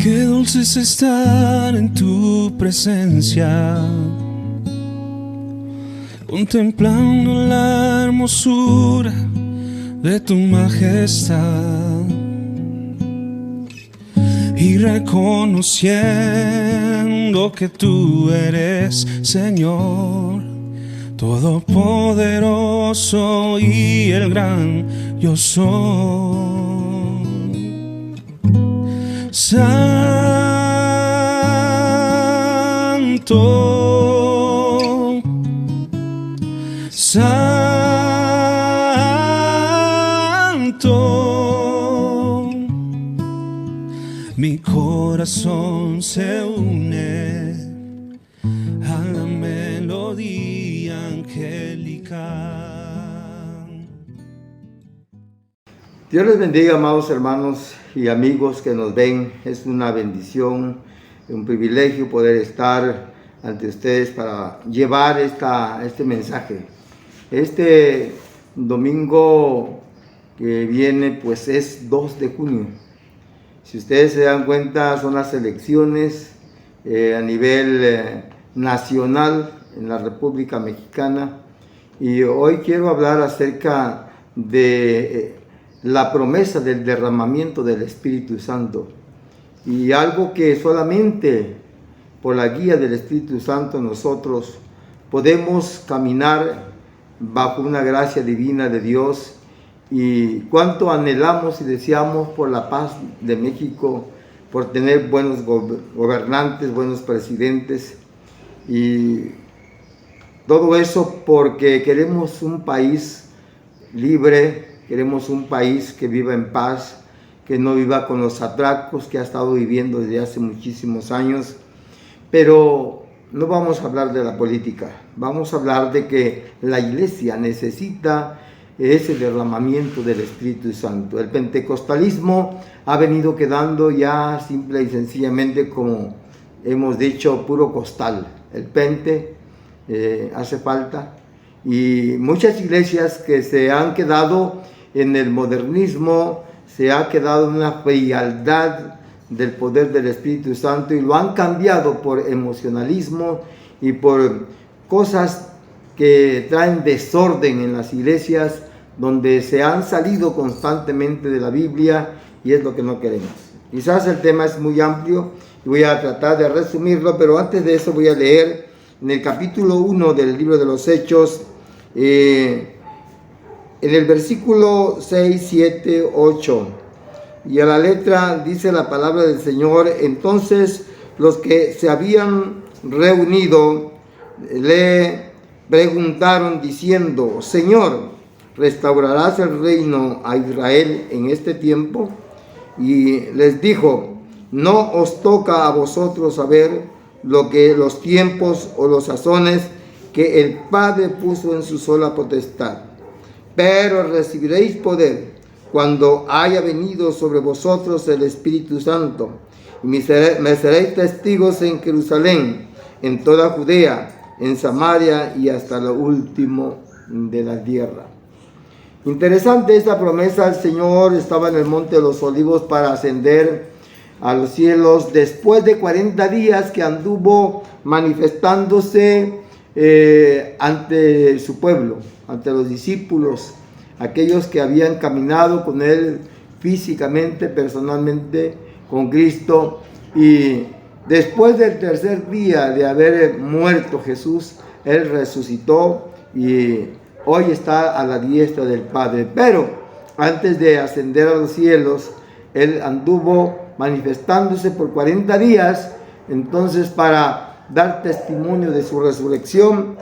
Qué dulce es estar en tu presencia, contemplando la hermosura de tu majestad y reconociendo que tú eres Señor Todopoderoso y el gran yo soy. Santo, Santo, mi corazón se une a la melodía angelical. Dios les bendiga, amados hermanos y amigos que nos ven. Es una bendición, un privilegio poder estar ante ustedes para llevar este mensaje. Este domingo que viene pues es 2 de junio. Si ustedes se dan cuenta, son las elecciones a nivel nacional en la República Mexicana, y hoy quiero hablar acerca de la promesa del derramamiento del Espíritu Santo, y algo que solamente por la guía del Espíritu Santo nosotros podemos caminar bajo una gracia divina de Dios. Y cuánto anhelamos y deseamos por la paz de México, por tener buenos gobernantes, buenos presidentes, y todo eso porque queremos un país libre, queremos un país que viva en paz, que no viva con los atracos que ha estado viviendo desde hace muchísimos años. Pero no vamos a hablar de la política, vamos a hablar de que la iglesia necesita ese derramamiento del Espíritu Santo. El pentecostalismo ha venido quedando ya simple y sencillamente, como hemos dicho, puro costal. El pente hace falta, y muchas iglesias que se han quedado en el modernismo, se ha quedado en una frialdad del poder del Espíritu Santo, y lo han cambiado por emocionalismo y por cosas que traen desorden en las iglesias, donde se han salido constantemente de la Biblia, y es lo que no queremos. Quizás el tema es muy amplio y voy a tratar de resumirlo, pero antes de eso voy a leer en el capítulo 1 del libro de los Hechos, en el versículo 6, 7, 8, y a la letra dice la palabra del Señor: entonces los que se habían reunido le preguntaron diciendo: Señor, ¿restaurarás el reino a Israel en este tiempo? Y les dijo: no os toca a vosotros saber lo que los tiempos o los sazones que el Padre puso en su sola potestad, pero recibiréis poder cuando haya venido sobre vosotros el Espíritu Santo, y me seréis testigos en Jerusalén, en toda Judea, en Samaria y hasta lo último de la tierra. Interesante esta promesa. El Señor estaba en el Monte de los Olivos para ascender a los cielos después de 40 días que anduvo manifestándose ante su pueblo, ante los discípulos, aquellos que habían caminado con Él físicamente, personalmente, con Cristo. Y después del tercer día de haber muerto Jesús, Él resucitó y hoy está a la diestra del Padre. Pero antes de ascender a los cielos, Él anduvo manifestándose por 40 días, entonces para dar testimonio de su resurrección.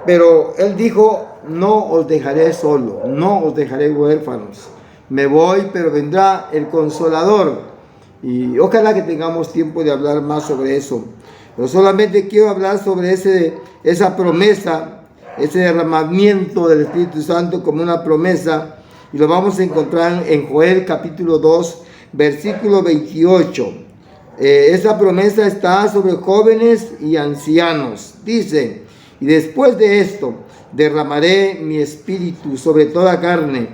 Pero Él dijo: no os dejaré solo, no os dejaré huérfanos. Me voy, pero vendrá el Consolador. Y ojalá que tengamos tiempo de hablar más sobre eso. Pero solamente quiero hablar sobre esa promesa, ese derramamiento del Espíritu Santo como una promesa. Y lo vamos a encontrar en Joel capítulo 2, versículo 28. Esa promesa está sobre jóvenes y ancianos. Dice: y después de esto derramaré mi espíritu sobre toda carne,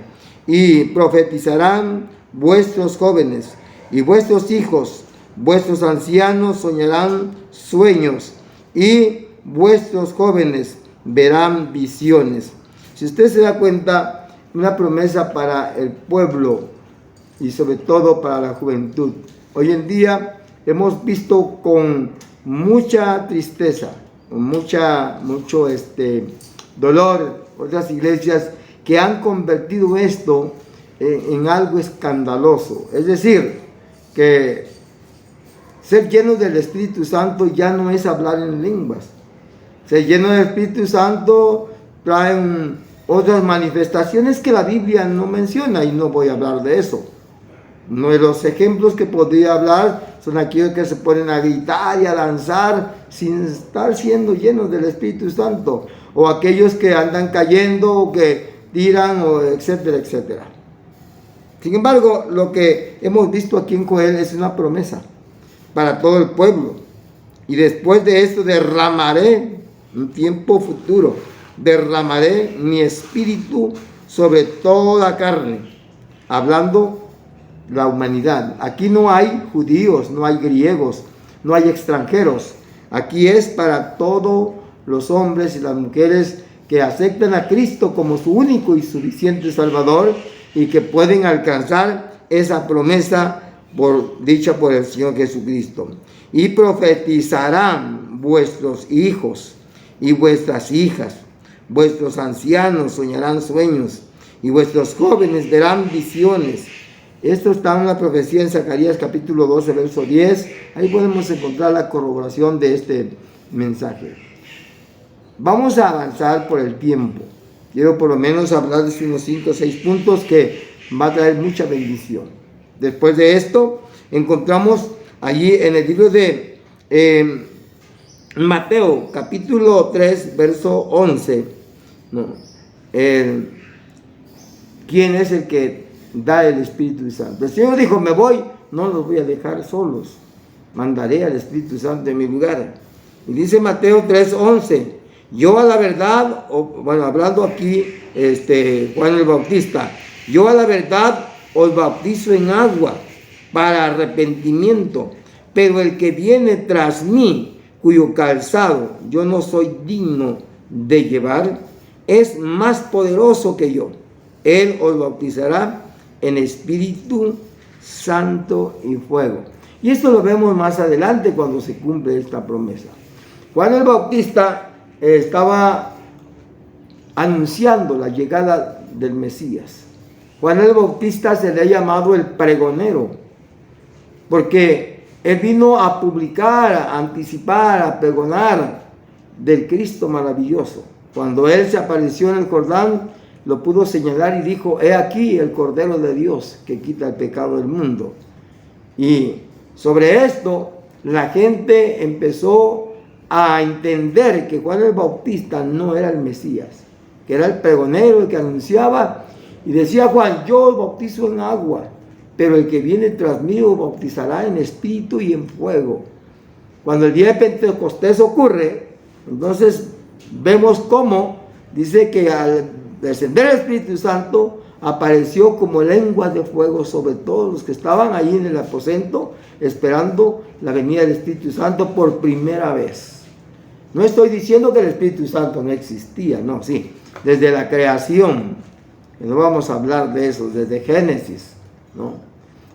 y profetizarán vuestros jóvenes y vuestros hijos vuestros ancianos soñarán sueños y vuestros jóvenes verán visiones. Si usted se da cuenta, una promesa para el pueblo y sobre todo para la juventud. Hoy en día hemos visto con mucha tristeza, con mucho dolor, otras iglesias que han convertido esto en algo escandaloso. Es decir, que ser lleno del Espíritu Santo ya no es hablar en lenguas. Ser lleno del Espíritu Santo trae otras manifestaciones que la Biblia no menciona, y no voy a hablar de eso. Uno de los ejemplos que podría hablar son aquellos que se ponen a gritar y a danzar sin estar siendo llenos del Espíritu Santo, o aquellos que andan cayendo o que tiran, o etcétera, etcétera. Sin embargo, lo que hemos visto aquí en Joel es una promesa para todo el pueblo. Y después de esto derramaré, un tiempo futuro, derramaré mi espíritu sobre toda carne, hablando la humanidad. Aquí no hay judíos, no hay griegos, no hay extranjeros. Aquí es para todos los hombres y las mujeres que aceptan a Cristo como su único y suficiente Salvador, y que pueden alcanzar esa promesa dicha por el Señor Jesucristo. Y profetizarán vuestros hijos y vuestras hijas, vuestros ancianos soñarán sueños, y vuestros jóvenes verán visiones. Esto está en la profecía en Zacarías capítulo 12, verso 10. Ahí podemos encontrar la corroboración de este mensaje. Vamos a avanzar por el tiempo. Quiero por lo menos hablar de unos 5 o 6 puntos que va a traer mucha bendición. Después de esto, encontramos allí en el libro de Mateo, capítulo 3, verso 11. ¿Quién es el que da el Espíritu Santo? El Señor dijo: me voy, no los voy a dejar solos, mandaré al Espíritu Santo en mi lugar. Y dice Mateo 3, 11. Yo a la verdad, hablando aquí Juan el Bautista, yo a la verdad os bautizo en agua para arrepentimiento, pero el que viene tras mí, cuyo calzado yo no soy digno de llevar, es más poderoso que yo. Él os bautizará en Espíritu Santo y fuego. Y esto lo vemos más adelante cuando se cumple esta promesa. Juan el Bautista estaba anunciando la llegada del Mesías. Juan el Bautista se le ha llamado el pregonero, porque él vino a publicar, a anticipar, a pregonar del Cristo maravilloso. Cuando él se apareció en el Jordán, lo pudo señalar y dijo: he aquí el Cordero de Dios que quita el pecado del mundo. Y sobre esto la gente empezó a entender que Juan el Bautista no era el Mesías, que era el pregonero, el que anunciaba, y decía Juan: yo os bautizo en agua, pero el que viene tras mí os bautizará en espíritu y en fuego. Cuando el día de Pentecostés ocurre, entonces vemos cómo dice que al descender el Espíritu Santo apareció como lengua de fuego sobre todos los que estaban ahí en el aposento esperando la venida del Espíritu Santo por primera vez. No estoy diciendo que el Espíritu Santo no existía, no, sí, desde la creación, que no vamos a hablar de eso, desde Génesis, ¿no?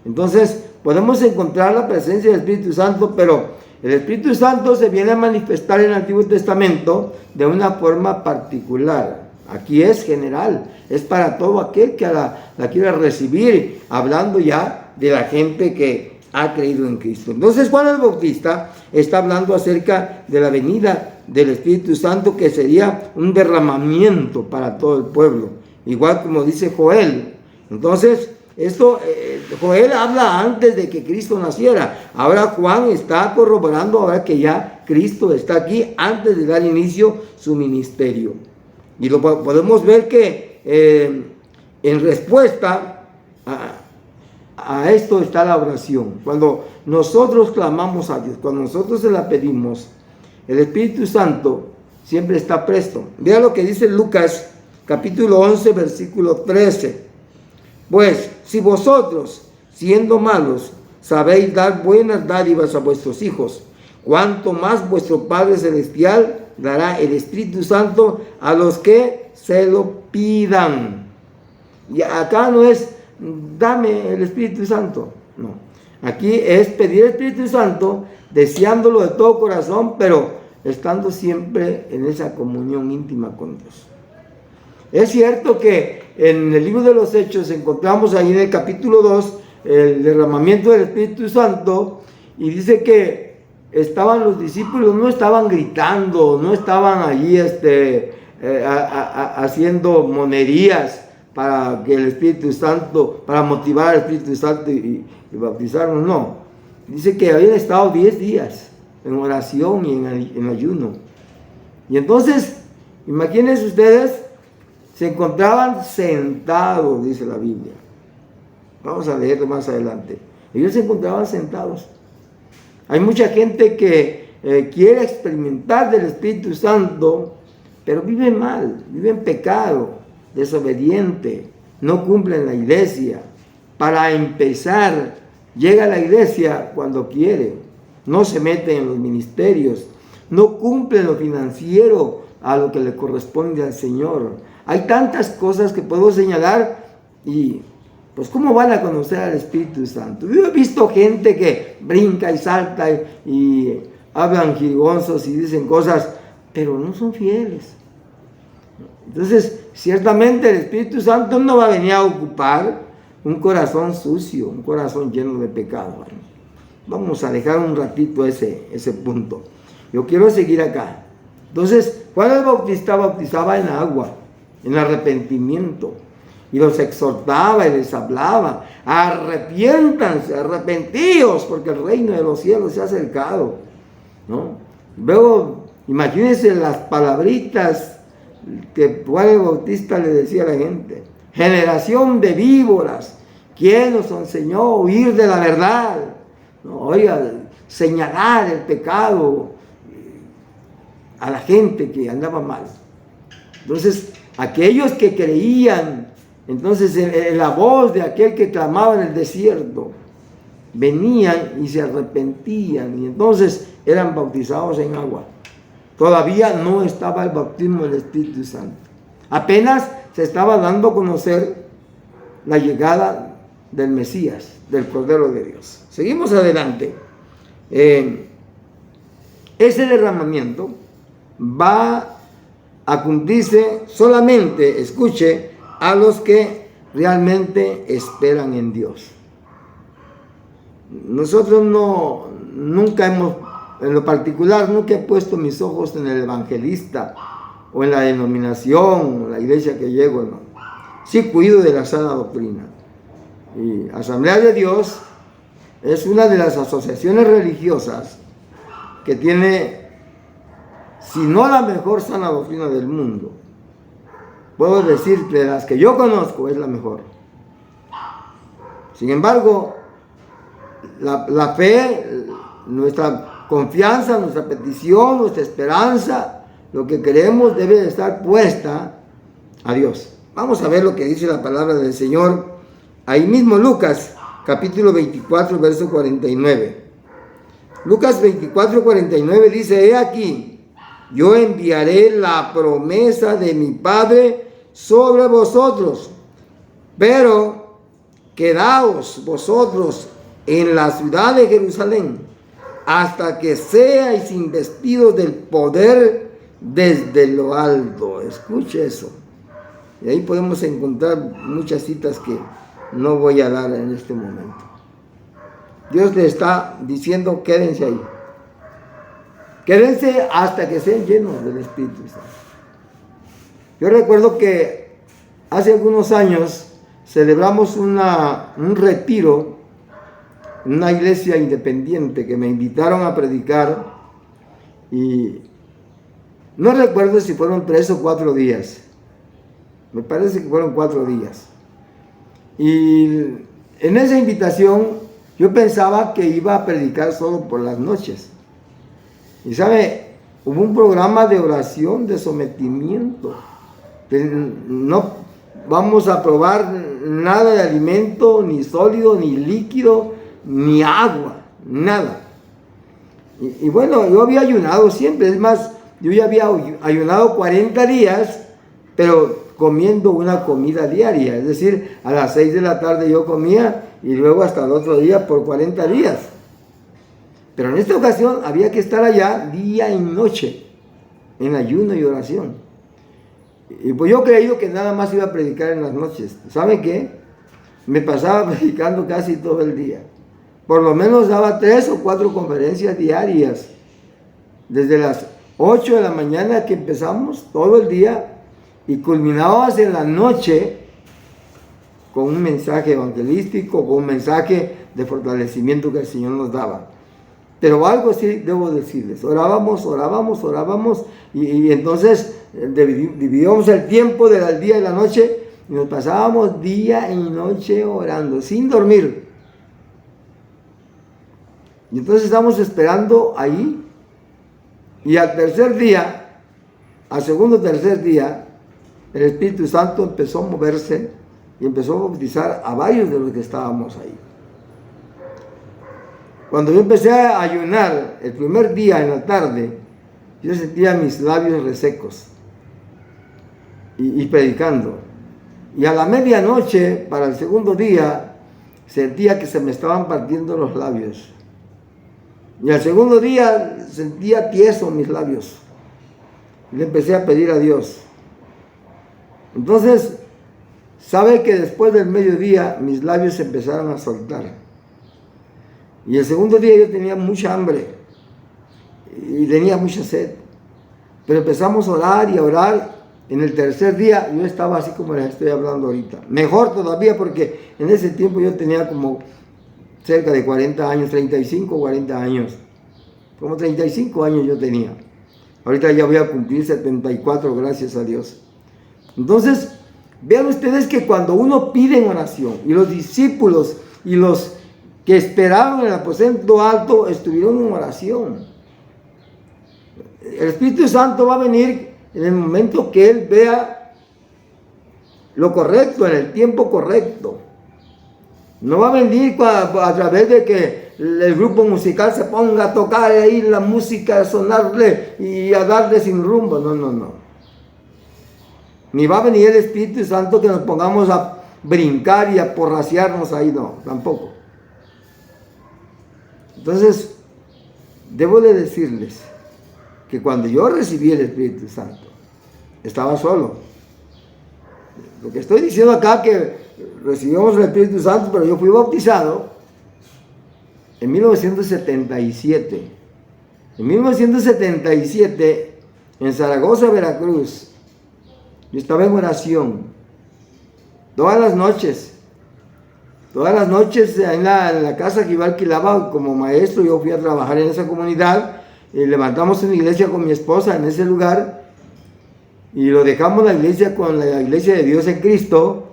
Entonces podemos encontrar la presencia del Espíritu Santo, pero el Espíritu Santo se viene a manifestar en el Antiguo Testamento de una forma particular. Aquí es general, es para todo aquel que la quiera recibir, hablando ya de la gente que ha creído en Cristo. Entonces Juan el Bautista está hablando acerca de la venida del Espíritu Santo, que sería un derramamiento para todo el pueblo, igual como dice Joel. Entonces Joel habla antes de que Cristo naciera. Ahora Juan está corroborando ahora que ya Cristo está aquí antes de dar inicio su ministerio. Y lo podemos ver que en respuesta a esto está la oración. Cuando nosotros clamamos a Dios, cuando nosotros se la pedimos, el Espíritu Santo siempre está presto. Vea lo que dice Lucas capítulo 11 versículo 13. Pues si vosotros, siendo malos, sabéis dar buenas dádivas a vuestros hijos, cuanto más vuestro Padre Celestial dará el Espíritu Santo a los que se lo pidan. Y acá no es, dame el Espíritu Santo, no. Aquí es pedir el Espíritu Santo, deseándolo de todo corazón, pero estando siempre en esa comunión íntima con Dios. Es cierto que en el libro de los Hechos encontramos ahí en el capítulo 2 el derramamiento del Espíritu Santo, y dice que estaban los discípulos, no estaban gritando, no estaban allí haciendo monerías para que el Espíritu Santo, para motivar al Espíritu Santo y bautizarnos, no. Dice que habían estado 10 días en oración y en ayuno. Y entonces, imagínense ustedes, se encontraban sentados, dice la Biblia. Vamos a leerlo más adelante. Ellos se encontraban sentados. Hay mucha gente que quiere experimentar del Espíritu Santo, pero vive mal, vive en pecado, desobediente, no cumple en la iglesia. Para empezar, llega a la iglesia cuando quiere, no se mete en los ministerios, no cumple lo financiero a lo que le corresponde al Señor. Hay tantas cosas que puedo señalar y pues ¿cómo van a conocer al Espíritu Santo? Yo he visto gente que brinca y salta y hablan jirigonzos y dicen cosas, pero no son fieles. Entonces, ciertamente el Espíritu Santo no va a venir a ocupar un corazón sucio, un corazón lleno de pecado. Vamos a dejar un ratito ese punto. Yo quiero seguir acá. Entonces, Juan el Bautista bautizaba en agua, en arrepentimiento, y los exhortaba y les hablaba: arrepiéntanse, arrepentíos, porque el reino de los cielos se ha acercado, ¿no? Luego, imagínense las palabritas que Juan el Bautista le decía a la gente: generación de víboras, ¿quién os enseñó a huir de la verdad? No, oiga, señalar el pecado a la gente que andaba mal. Entonces, aquellos que creían, entonces en la voz de aquel que clamaba en el desierto, venían y se arrepentían, y entonces eran bautizados en agua. Todavía no estaba el bautismo del Espíritu Santo. Apenas se estaba dando a conocer la llegada del Mesías, del Cordero de Dios. Seguimos adelante. Ese derramamiento va a cumplirse solamente, escuche, a los que realmente esperan en Dios. Nosotros nunca hemos, en lo particular, nunca he puesto mis ojos en el evangelista o en la denominación, o la iglesia que llego, no. Sí cuido de la sana doctrina. Y Asamblea de Dios es una de las asociaciones religiosas que tiene, si no la mejor sana doctrina del mundo, puedo decir que de las que yo conozco es la mejor. Sin embargo, la fe, nuestra confianza, nuestra petición, nuestra esperanza, lo que queremos debe de estar puesta a Dios. Vamos a ver lo que dice la palabra del Señor ahí mismo, Lucas capítulo 24 verso 49. Lucas 24, 49 dice: he aquí, yo enviaré la promesa de mi Padre sobre vosotros, pero quedaos vosotros en la ciudad de Jerusalén hasta que seáis investidos del poder desde lo alto. Escuche eso. Y ahí podemos encontrar muchas citas que no voy a dar en este momento. Dios le está diciendo: quédense ahí. Quédense hasta que sean llenos del Espíritu Santo. Yo recuerdo que hace algunos años celebramos un retiro en una iglesia independiente que me invitaron a predicar, y no recuerdo si fueron 3 o 4 días. Me parece que fueron 4 días. Y en esa invitación yo pensaba que iba a predicar solo por las noches. Y sabe, hubo un programa de oración de sometimiento. No vamos a probar nada de alimento, ni sólido, ni líquido, ni agua, nada. Y bueno, yo había ayunado siempre, es más, yo ya había ayunado 40 días, pero comiendo una comida diaria, es decir, a las 6 de la tarde yo comía y luego hasta el otro día por 40 días. Pero en esta ocasión había que estar allá día y noche, en ayuno y oración. Y pues yo he creído que nada más iba a predicar en las noches. ¿Saben qué? Me pasaba predicando casi todo el día. Por lo menos daba 3 o 4 conferencias diarias. Desde las 8 de la mañana que empezamos, todo el día, y culminábamos en la noche con un mensaje evangelístico, con un mensaje de fortalecimiento que el Señor nos daba. Pero algo sí debo decirles, orábamos, y entonces dividíamos el tiempo del día y la noche, y nos pasábamos día y noche orando, sin dormir. Y entonces estamos esperando ahí, y al tercer día, al segundo o tercer día, el Espíritu Santo empezó a moverse y empezó a bautizar a varios de los que estábamos ahí. Cuando yo empecé a ayunar el primer día en la tarde, yo sentía mis labios resecos y predicando. Y a la medianoche, para el segundo día, sentía que se me estaban partiendo los labios. Y al segundo día sentía tiesos mis labios. Y le empecé a pedir a Dios. Entonces, sabe que después del mediodía mis labios se empezaron a soltar. Y el segundo día yo tenía mucha hambre y tenía mucha sed. Pero empezamos a orar y a orar. En el tercer día yo estaba así como les estoy hablando ahorita. Mejor todavía porque en ese tiempo yo tenía como cerca de 40 años, 35 o 40 años. Como 35 años yo tenía. Ahorita ya voy a cumplir 74, gracias a Dios. Entonces, vean ustedes que cuando uno pide en oración, y los discípulos y los que esperaron en el aposento alto estuvieron en oración. El Espíritu Santo va a venir en el momento que Él vea lo correcto, en el tiempo correcto. No va a venir a través de que el grupo musical se ponga a tocar ahí la música, a sonarle y a darle sin rumbo. No. Ni va a venir el Espíritu Santo que nos pongamos a brincar y a porraciarnos ahí, no, tampoco. Entonces, debo de decirles que cuando yo recibí el Espíritu Santo, estaba solo. Lo que estoy diciendo acá que recibimos el Espíritu Santo, pero yo fui bautizado en 1977. En 1977, en Zaragoza, Veracruz, yo estaba en oración todas las noches en la casa que yo alquilaba como maestro. Yo fui a trabajar en esa comunidad y levantamos una iglesia con mi esposa en ese lugar y lo dejamos la iglesia con la iglesia de Dios en Cristo,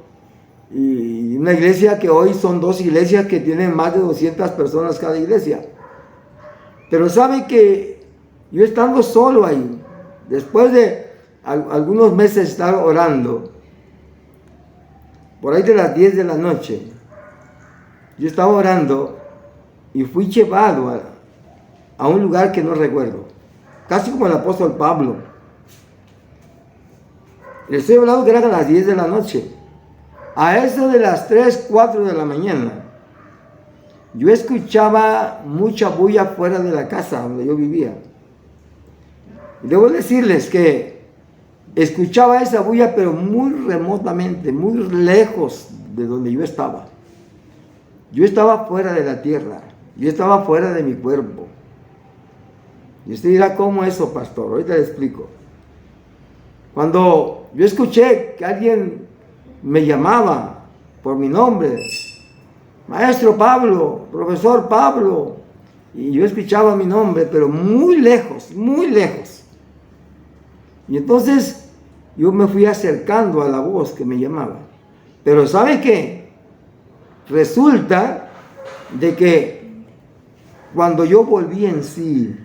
y una iglesia que hoy son 2 iglesias que tienen más de 200 personas cada iglesia. Pero sabe que yo estando solo ahí, después de algunos meses estar orando, por ahí de las 10 de la noche, yo estaba orando y fui llevado a un lugar que no recuerdo, casi como el apóstol Pablo. Le estoy hablando que era a las 10 de la noche. A eso de las 3, 4 de la mañana, yo escuchaba mucha bulla fuera de la casa donde yo vivía. Y debo decirles que escuchaba esa bulla, pero muy remotamente, muy lejos de donde yo estaba. Yo estaba fuera de la tierra, yo estaba fuera de mi cuerpo. Y usted dirá, ¿cómo eso, pastor? Ahorita le explico. Cuando yo escuché que alguien me llamaba por mi nombre, maestro Pablo, profesor Pablo, y yo escuchaba mi nombre, pero muy lejos, muy lejos. Y entonces yo me fui acercando a la voz que me llamaba. Pero ¿sabe qué? Resulta de que cuando yo volví en sí,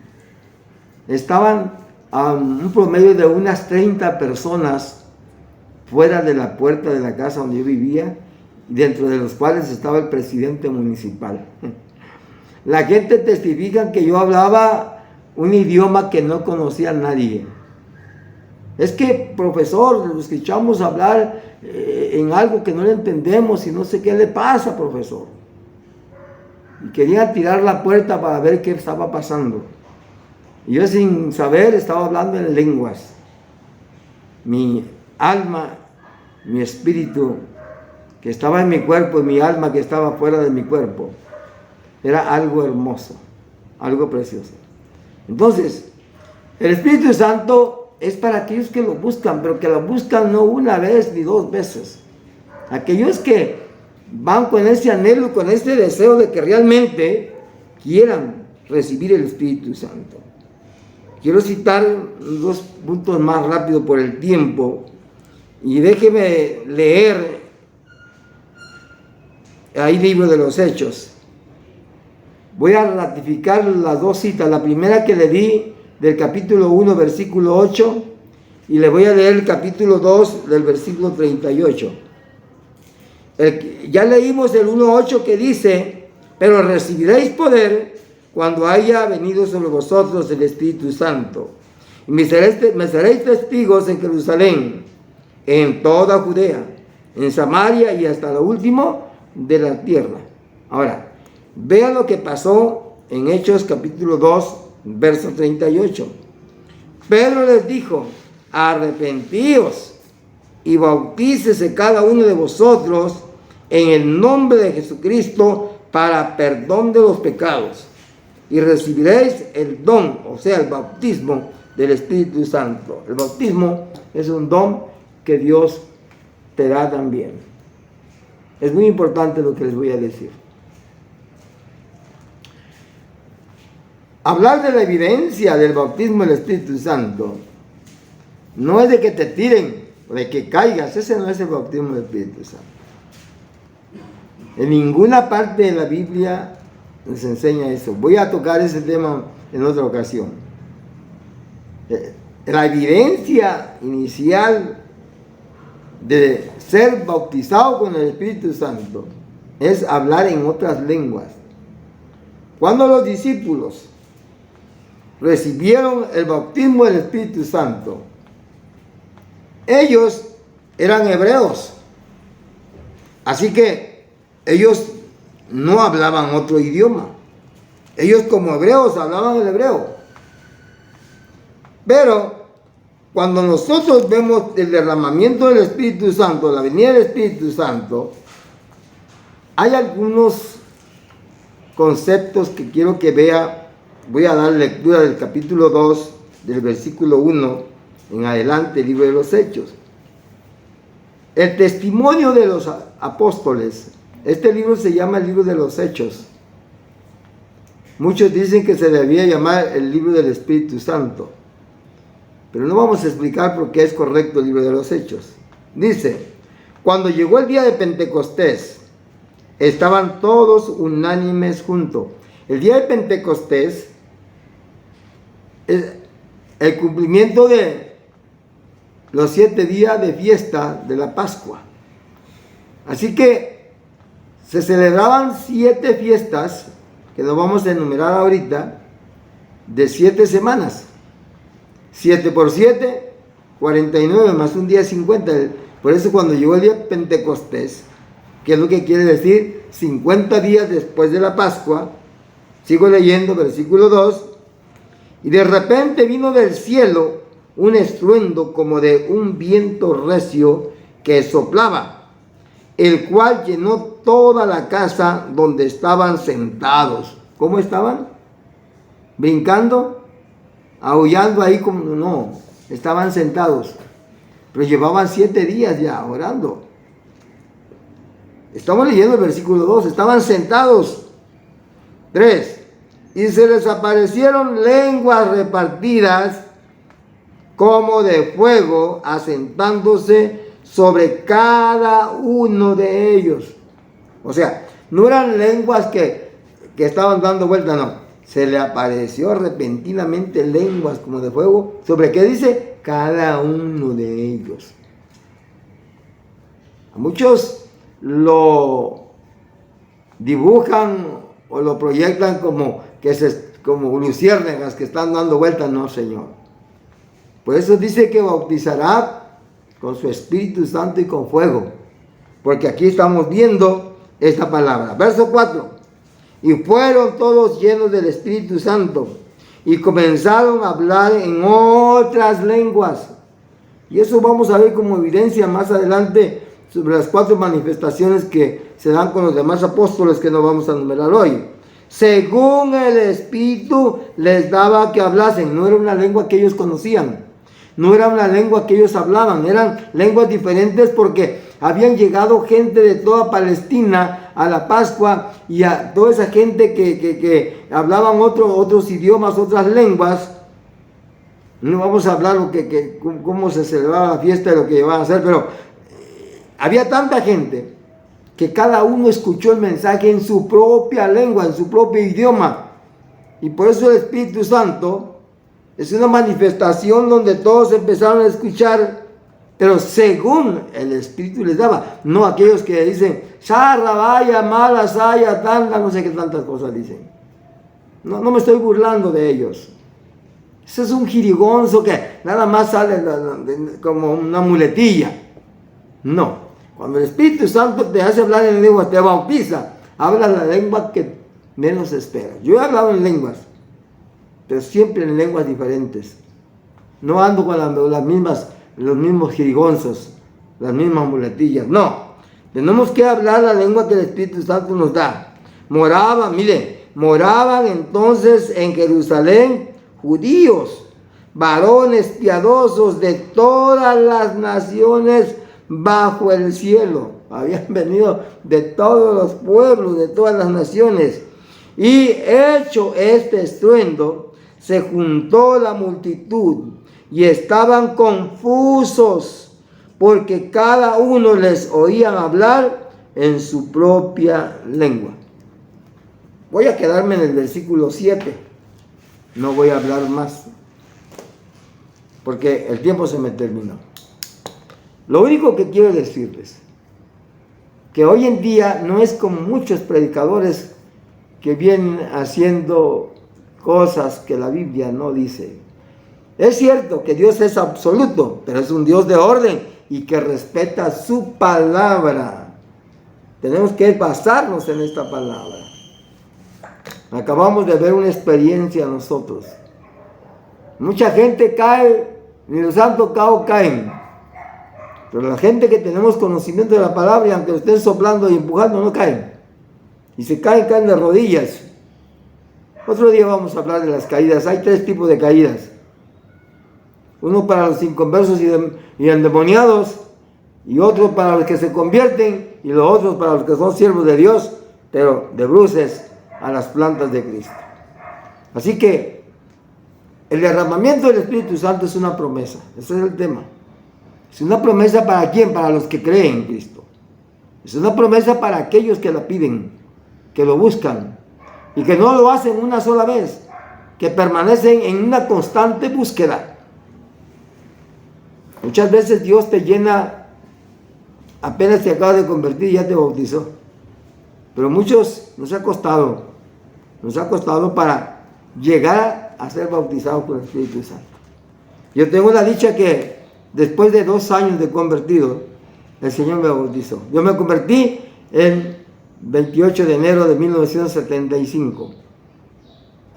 estaban a un promedio de unas 30 personas fuera de la puerta de la casa donde yo vivía, dentro de los cuales estaba el presidente municipal. La gente testifica que yo hablaba un idioma que no conocía a nadie. Es que, profesor, lo escuchamos hablar en algo que no le entendemos y no sé qué le pasa, profesor. Y quería tirar la puerta para ver qué estaba pasando. Y yo sin saber estaba hablando en lenguas. Mi alma, mi espíritu que estaba en mi cuerpo y mi alma que estaba fuera de mi cuerpo. Era algo hermoso, algo precioso. Entonces, el Espíritu Santo es para aquellos que lo buscan, pero que lo buscan no una vez ni dos veces. Aquellos que van con ese anhelo, con ese deseo de que realmente quieran recibir el Espíritu Santo. Quiero citar dos puntos más rápido por el tiempo y déjeme leer ahí libro de los Hechos. Voy a ratificar las dos citas. La primera que le di del capítulo 1, versículo 8, y le voy a leer el capítulo 2 del versículo 38. Ya leímos el 1:8 que dice: pero recibiréis poder cuando haya venido sobre vosotros el Espíritu Santo, y me seréis testigos en Jerusalén, en toda Judea, en Samaria y hasta lo último de la tierra. Ahora, vean lo que pasó en Hechos capítulo 2, verso 38. Pedro les dijo: arrepentíos y bautícese cada uno de vosotros en el nombre de Jesucristo para perdón de los pecados, y recibiréis el don, o sea, el bautismo del Espíritu Santo. El bautismo es un don que Dios te da también. Es muy importante lo que les voy a decir. Hablar de la evidencia del bautismo del Espíritu Santo no es de que te tiren o de que caigas. Ese no es el bautismo del Espíritu Santo. En ninguna parte de la Biblia nos enseña eso. Voy a tocar ese tema en otra ocasión. La evidencia inicial de ser bautizado con el Espíritu Santo es hablar en otras lenguas. Cuando los discípulos recibieron el bautismo del Espíritu Santo, ellos eran hebreos, así que ellos no hablaban otro idioma. Ellos como hebreos hablaban el hebreo. Pero cuando nosotros vemos el derramamiento del Espíritu Santo, la venida del Espíritu Santo, hay algunos conceptos que quiero que vea. Voy a dar lectura del capítulo 2, del versículo 1 en adelante, el libro de los Hechos. El testimonio de los apóstoles. Este libro se llama el libro de los Hechos. Muchos dicen que se debía llamar el libro del Espíritu Santo, pero no vamos a explicar por qué es correcto el libro de los Hechos. Dice: cuando llegó el día de Pentecostés, estaban todos unánimes juntos. El día de Pentecostés es el cumplimiento de los 7 días de fiesta de la Pascua. Así que se celebraban 7 fiestas, que nos vamos a enumerar ahorita, de 7 semanas. 7 por 7, 49, más un día 50. Por eso cuando llegó el día de Pentecostés, que es lo que quiere decir 50 días después de la Pascua, sigo leyendo versículo 2, y de repente vino del cielo un estruendo como de un viento recio que soplaba, el cual llenó toda la casa donde estaban sentados. ¿Cómo estaban? ¿Brincando? ¿Aullando ahí? Como no, estaban sentados, pero llevaban 7 días ya orando. Estamos leyendo el versículo 2, estaban sentados. 3, y se les aparecieron lenguas repartidas como de fuego, asentándose sobre cada uno de ellos. O sea, no eran lenguas que estaban dando vuelta, no. Se le apareció repentinamente lenguas como de fuego. ¿Sobre qué dice? Cada uno de ellos. A muchos lo dibujan o lo proyectan como luciérnagas que están dando vueltas. No, Señor. Por eso dice que bautizará con su Espíritu Santo y con fuego. Porque aquí estamos viendo esta palabra. Verso 4. Y fueron todos llenos del Espíritu Santo y comenzaron a hablar en otras lenguas. Y eso vamos a ver como evidencia más adelante sobre las 4 manifestaciones que se dan con los demás apóstoles que no vamos a enumerar hoy. Según el Espíritu les daba que hablasen. No era una lengua que ellos conocían. No era una lengua que ellos hablaban. Eran lenguas diferentes porque habían llegado gente de toda Palestina a la Pascua y a toda esa gente que hablaban otros idiomas, otras lenguas. No vamos a hablar cómo se celebraba la fiesta y lo que llevaban a hacer, pero había tanta gente que cada uno escuchó el mensaje en su propia lengua, en su propio idioma. Y por eso el Espíritu Santo es una manifestación donde todos empezaron a escuchar, pero según el Espíritu les daba. No aquellos que dicen, Sarra, vaya, mala, saya, tanta, no sé qué tantas cosas dicen. No me estoy burlando de ellos. Ese es un jirigonzo que nada más sale como una muletilla. No. Cuando el Espíritu Santo te hace hablar en lenguas, te bautiza, habla la lengua que menos esperas. Yo he hablado en lenguas, pero siempre en lenguas diferentes. No ando con los mismos jirigonzos, las mismas muletillas. No. Tenemos que hablar la lengua que el Espíritu Santo nos da. Moraban entonces en Jerusalén judíos, varones piadosos de todas las naciones bajo el cielo. Habían venido de todos los pueblos, de todas las naciones. Y hecho este estruendo, se juntó la multitud y estaban confusos, porque cada uno les oían hablar en su propia lengua. Voy a quedarme en el versículo 7. No voy a hablar más, porque el tiempo se me terminó. Lo único que quiero decirles, que hoy en día no es como muchos predicadores que vienen haciendo cosas que la Biblia no dice. Es cierto que Dios es absoluto, pero es un Dios de orden y que respeta su palabra. Tenemos que basarnos en esta palabra. Acabamos de ver una experiencia nosotros. Mucha gente cae, ni los han tocado caen. Pero la gente que tenemos conocimiento de la palabra, y aunque lo estén soplando y empujando, no caen. Y si caen de rodillas. Otro día vamos a hablar de las caídas. Hay 3 tipos de caídas. Uno para los inconversos y endemoniados, y otro para los que se convierten, y los otros para los que son siervos de Dios, pero de bruces a las plantas de Cristo. Así que el derramamiento del Espíritu Santo es una promesa. Ese es el tema. Es una promesa para quién, para los que creen en Cristo. Es una promesa para aquellos que la piden, que lo buscan y que no lo hacen una sola vez, que permanecen en una constante búsqueda. Muchas veces Dios te llena, apenas te acabas de convertir y ya te bautizó. Pero muchos nos ha costado para llegar a ser bautizados por el Espíritu Santo. Yo tengo la dicha que después de 2 años de convertido, el Señor me bautizó. Yo me convertí el 28 de enero de 1975.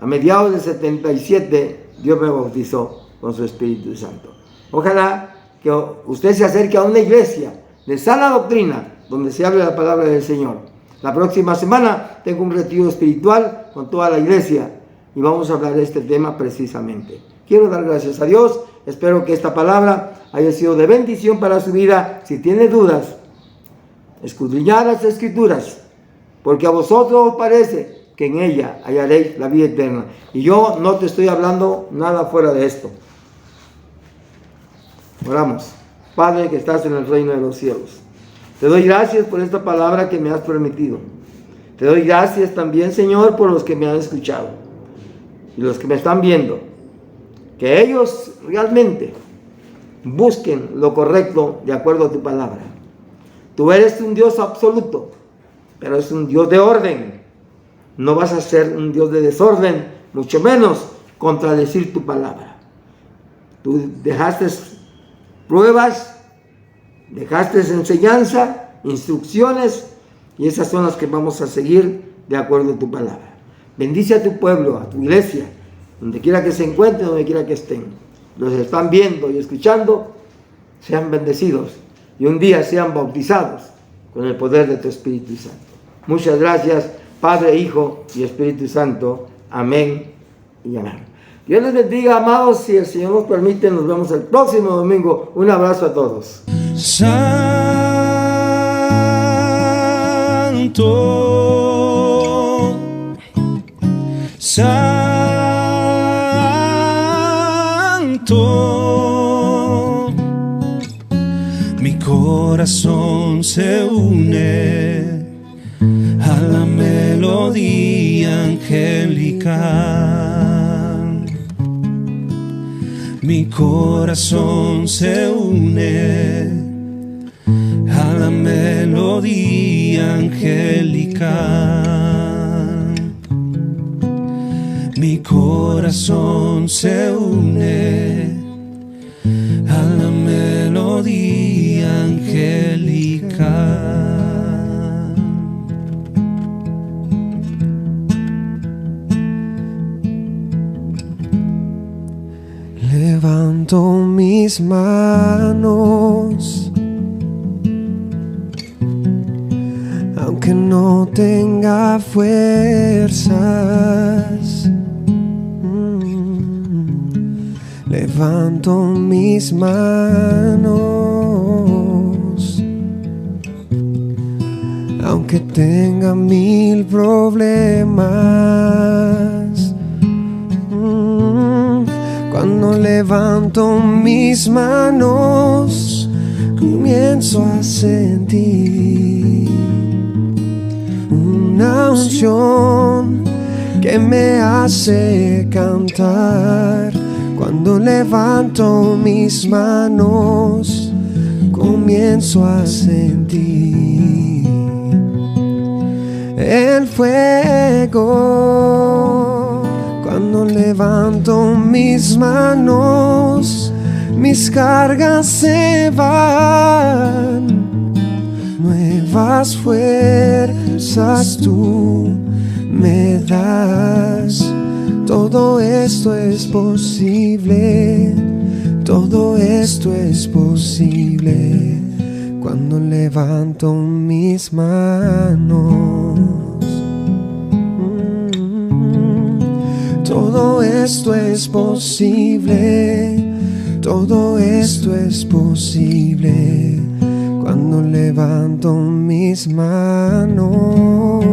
A mediados del 77, Dios me bautizó con su Espíritu Santo. Ojalá que usted se acerque a una iglesia de sana doctrina, donde se hable la palabra del Señor. La próxima semana tengo un retiro espiritual con toda la iglesia y vamos a hablar de este tema precisamente. Quiero dar gracias a Dios. Espero que esta palabra haya sido de bendición para su vida. Si tiene dudas, escudriñad las Escrituras, porque a vosotros os parece que en ella hallaréis la vida eterna. Y yo no te estoy hablando nada fuera de esto. Oramos. Padre que estás en el reino de los cielos, te doy gracias por esta palabra que me has permitido. Te doy gracias también, Señor, por los que me han escuchado y los que me están viendo. Que ellos realmente busquen lo correcto de acuerdo a tu palabra. Tú eres un Dios absoluto, pero es un Dios de orden. No vas a ser un Dios de desorden, mucho menos contradecir tu palabra. Tú dejaste pruebas, dejaste enseñanza, instrucciones, y esas son las que vamos a seguir de acuerdo a tu palabra. Bendice a tu pueblo, a tu iglesia, donde quiera que se encuentren, donde quiera que estén. Los están viendo y escuchando, sean bendecidos y un día sean bautizados con el poder de tu Espíritu Santo. Muchas gracias, Padre, Hijo y Espíritu Santo. Amén y amén. Dios les bendiga, amados. Si el Señor nos permite, nos vemos el próximo domingo. Un abrazo a todos. Santo, Santo, mi corazón se une a la melodía angelical. Mi corazón se une a la melodía angelical. Mi corazón se une a la melodía angelical. Levanto mis manos, aunque no tenga fuerzas. Levanto mis manos, aunque tenga 1000 problemas. Cuando levanto mis manos, comienzo a sentir una unción que me hace cantar. Cuando levanto mis manos, comienzo a sentir el fuego. Cuando levanto mis manos, mis cargas se van. Nuevas fuerzas tú me das. Todo esto es posible, todo esto es posible cuando levanto mis manos. Todo esto es posible, todo esto es posible cuando levanto mis manos.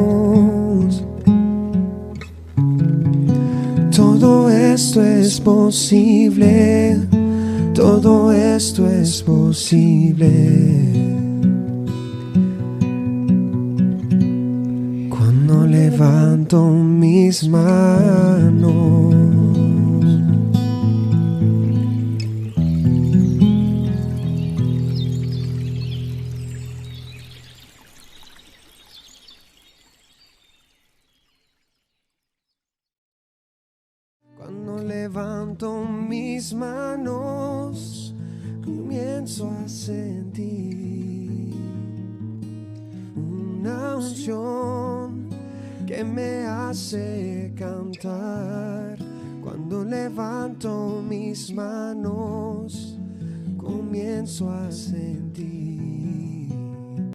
Todo esto es posible, todo esto es posible cuando levanto mis manos. Cuando levanto mis manos, comienzo a sentir una unción que me hace cantar. Cuando levanto mis manos, comienzo a sentir